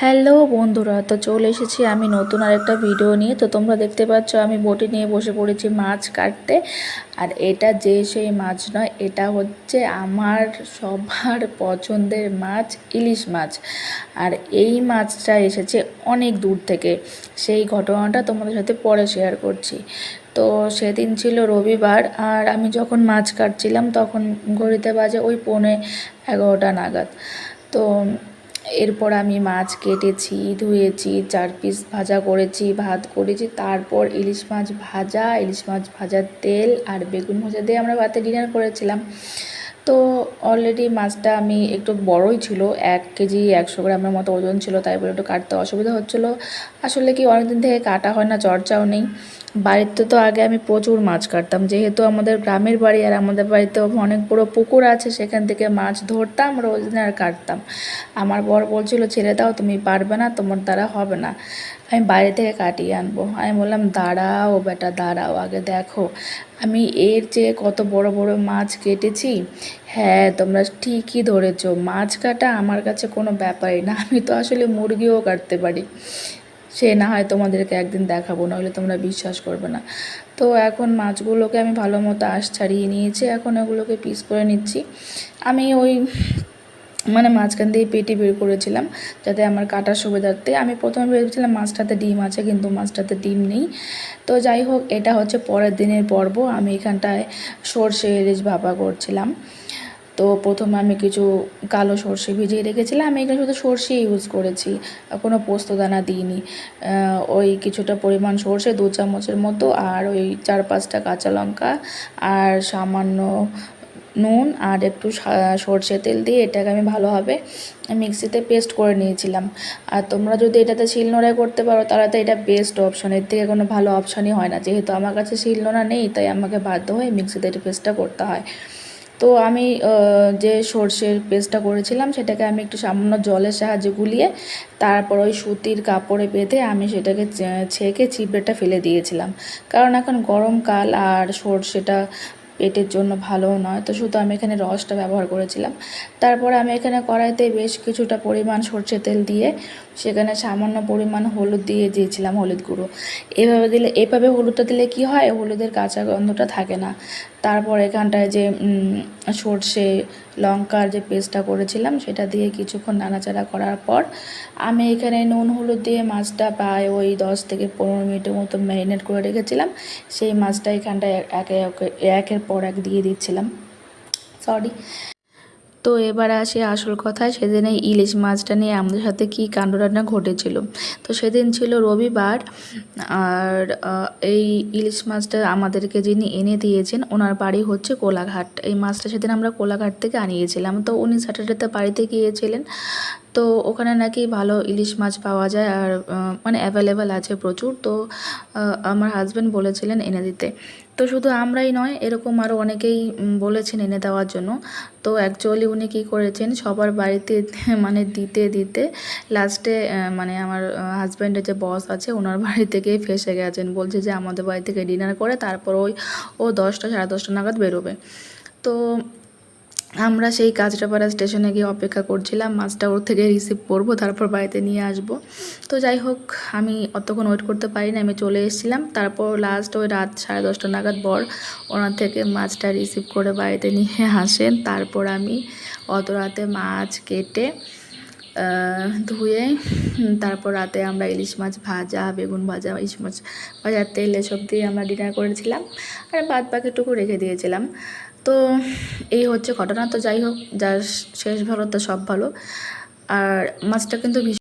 Hello বন্ধুরা, তো চলে এসেছি আমি নতুন আরেকটা ভিডিও নিয়ে। তো তোমরা দেখতে পাচ্ছ আমি বটি নিয়ে বসে পড়েছি মাছ কাটতে। আর এটা যে সেই মাছ নয়, এটা হচ্ছে আমার সবার পছন্দের মাছ, ইলিশ মাছ। আর এই মাছটা এসেছে অনেক দূর থেকে। সেই ঘটনাটা তোমাদের সাথে পরে শেয়ার করছি। তো সেদিন ছিল রবিবার, আর আমি যখন মাছ কাটছিলাম তখন ঘড়িতে বাজে ওই 11:45 নাগাদ। তো এরপর আমি মাছ কেটেছি, ধুয়েছি, 4 পিস ভাজা করেছি, ভাত করেছি, তারপর ইলিশ মাছ ভাজা, ইলিশ মাছ ভাজার তেল আর বেগুন ভাজা দিয়ে আমরা রাতে ডিনার করেছিলাম। তো অলরেডি মাছটা আমি একটু বড়ই ছিল, 1 কেজি 100 গ্রামের মতো ওজন ছিল, তাই বলে একটু কাটতে অসুবিধা হচ্ছিলো। আসলে কি অনেকদিন থেকে কাটা হয় না, চর্চাও নেই। বাড়িতে তো আগে আমি প্রচুর মাছ কাটতাম, যেহেতু আমাদের গ্রামের বাড়ি আর আমাদের বাড়িতে অনেক বড় পুকুর আছে, সেখান থেকে মাছ ধরতাম রোজ দিন আর কাটতাম। আমার বর বলছিল ছেড়ে দাও, তুমি পারবে না, তোমার দ্বারা হবে না, আমি বাইরে থেকে কাটিয়ে আনবো। আমি বললাম দাঁড়াও বেটা দাঁড়াও, আগে দেখো আমি এর চেয়ে কত বড় বড় মাছ কেটেছি। হ্যাঁ, তোমরা ঠিকই ধরেছো, মাছ কাটা আমার কাছে কোনো ব্যাপারই না, আমি তো আসলে মুরগিও কাটতে পারি। সে না হয় তোমাদেরকে একদিন দেখাবো, নইলে তোমরা বিশ্বাস করবে না। তো এখন মাছগুলোকে আমি ভালো মতো আঁশ ছাড়িয়ে নিয়েছি, এখন ওগুলোকে পিস করে নিচ্ছি। আমি ওই মাঝখান দিয়ে পেটি বের করেছিলাম যাতে আমার কাটার সুবিধার্থে। আমি প্রথমে ভেবেছিলাম মাছটাতে ডিম আছে, কিন্তু মাছটাতে ডিম নেই। তো যাই হোক, এটা হচ্ছে পরের দিনের পর্ব। আমি এখানটায় সর্ষে ইলিশ ভাপা করছিলাম। তো প্রথমে আমি কিছু কালো সর্ষে ভিজিয়ে রেখেছিলাম, আমি এখানে শুধু সর্ষে ইউজ করেছি, কোনো পোস্তদানা দিইনি। ওই কিছুটা পরিমাণ সর্ষে, 2 চামচের মতো, আর ওই 4-5টা কাঁচা লঙ্কা, আর সামান্য নুন আর একটু সর্ষে তেল দিয়ে এটাকে আমি ভালোভাবে মিক্সিতে পেস্ট করে নিয়েছিলাম। আর তোমরা যদি এটাতে শিলনোড়ায় করতে পারো তাহলে তো এটা বেস্ট অপশন, এর থেকে কোনো ভালো অপশানই হয় না। যেহেতু আমার কাছে শিলনোড়া নেই, তাই আমাকে বাধ্য হয়ে মিক্সিতে এটা পেস্টটা করতে হয়। তো আমি যে সর্ষের পেস্টটা করেছিলাম সেটাকে আমি একটু সামান্য জলের সাহায্যে গুলিয়ে তারপর ওই সুতির কাপড়ে বেঁধে আমি সেটাকে ছেঁকে চিবড়েটা ফেলে দিয়েছিলাম। কারণ এখন গরমকাল আর সর্ষেটা পেটের জন্য ভালোও নয়, তো শুধু আমি এখানে রসটা ব্যবহার করেছিলাম। তারপরে আমি এখানে কড়াইতে বেশ কিছুটা পরিমাণ সর্ষে তেল দিয়ে সেখানে সামান্য পরিমাণ হলুদ দিয়ে দিয়েছিলাম, হলুদ গুঁড়ো। এভাবে হলুদটা দিলে কি হয়, হলুদের কাঁচা গন্ধটা থাকে না। তারপর এখানটায় যে সর্ষে লঙ্কার যে পেস্টটা করেছিলাম সেটা দিয়ে কিছুক্ষণ নাড়াচাড়া করার পর আমি এখানে নুন হলুদ দিয়ে মাছটা প্রায় ওই 10 থেকে 15 মিনিটের মতো ম্যারিনেট করে রেখেছিলাম। সেই মাছটা এখানটায় একের পর এক দিয়ে দিচ্ছিলাম। সরি। তো এবার আসি আসল কথায়, সেদিন এই ইলিশ মাছটা নিয়ে আমাদের সাথে কী কাণ্ডটানা ঘটেছিল। তো সেদিন ছিল রবিবার, আর এই ইলিশ মাছটা আমাদেরকে যিনি এনে দিয়েছেন ওনার বাড়ি হচ্ছে কোলাঘাট। এই মাছটা সেদিন আমরা কোলাঘাট থেকে আনিয়েছিলাম। তো উনি স্যাটারডেতে বাড়িতে গিয়েছিলেন। তো ওখানে নাকি ভালো ইলিশ মাছ পাওয়া যায়, আর অ্যাভেলেবেল আছে প্রচুর। তো আমার হাজব্যান্ড বলেছিলেন এনে দিতে। তো শুধু আমরাই নয়, এরকম আরও অনেকেই বলেছেন এনে দেওয়ার জন্য। তো অ্যাকচুয়ালি উনি কী করেছেন, সবার বাড়িতে দিতে দিতে লাস্টে আমার হাজব্যান্ডের যে বস আছে ওনার বাড়ি থেকেই ফেসে গেছেন। বলছে যে আমাদের বাড়ি থেকে ডিনার করে তারপর ও 10টা 10:30 নাগাদ বেরোবে। তো আমরা সেই কাঁচরাপাড়া স্টেশনে গিয়ে অপেক্ষা করছিলাম, মাছটা ওর থেকে রিসিভ করবো, তারপর বাড়িতে নিয়ে আসব। তো যাই হোক, আমি অতক্ষণ ওয়েট করতে পারিনি, আমি চলে এসেছিলাম। তারপর লাস্ট ওই রাত 10:30 নাগাদ বর ওনার থেকে মাছটা রিসিভ করে বাড়িতে নিয়ে আসেন। তারপর আমি অত রাতে মাছ কেটে ধুয়ে তারপর রাতে আমরা ইলিশ মাছ ভাজা, বেগুন ভাজা, ইলিশ মাছ ভাজার তেল এসব দিয়ে আমরা ডিনার করেছিলাম, আর বাদ বাকিটুকু রেখে দিয়েছিলাম। তো এই হচ্ছে ঘটনা। তো যাই হোক, যার শেষ ভালো তার সব ভালো। আর মাছটা কিন্তু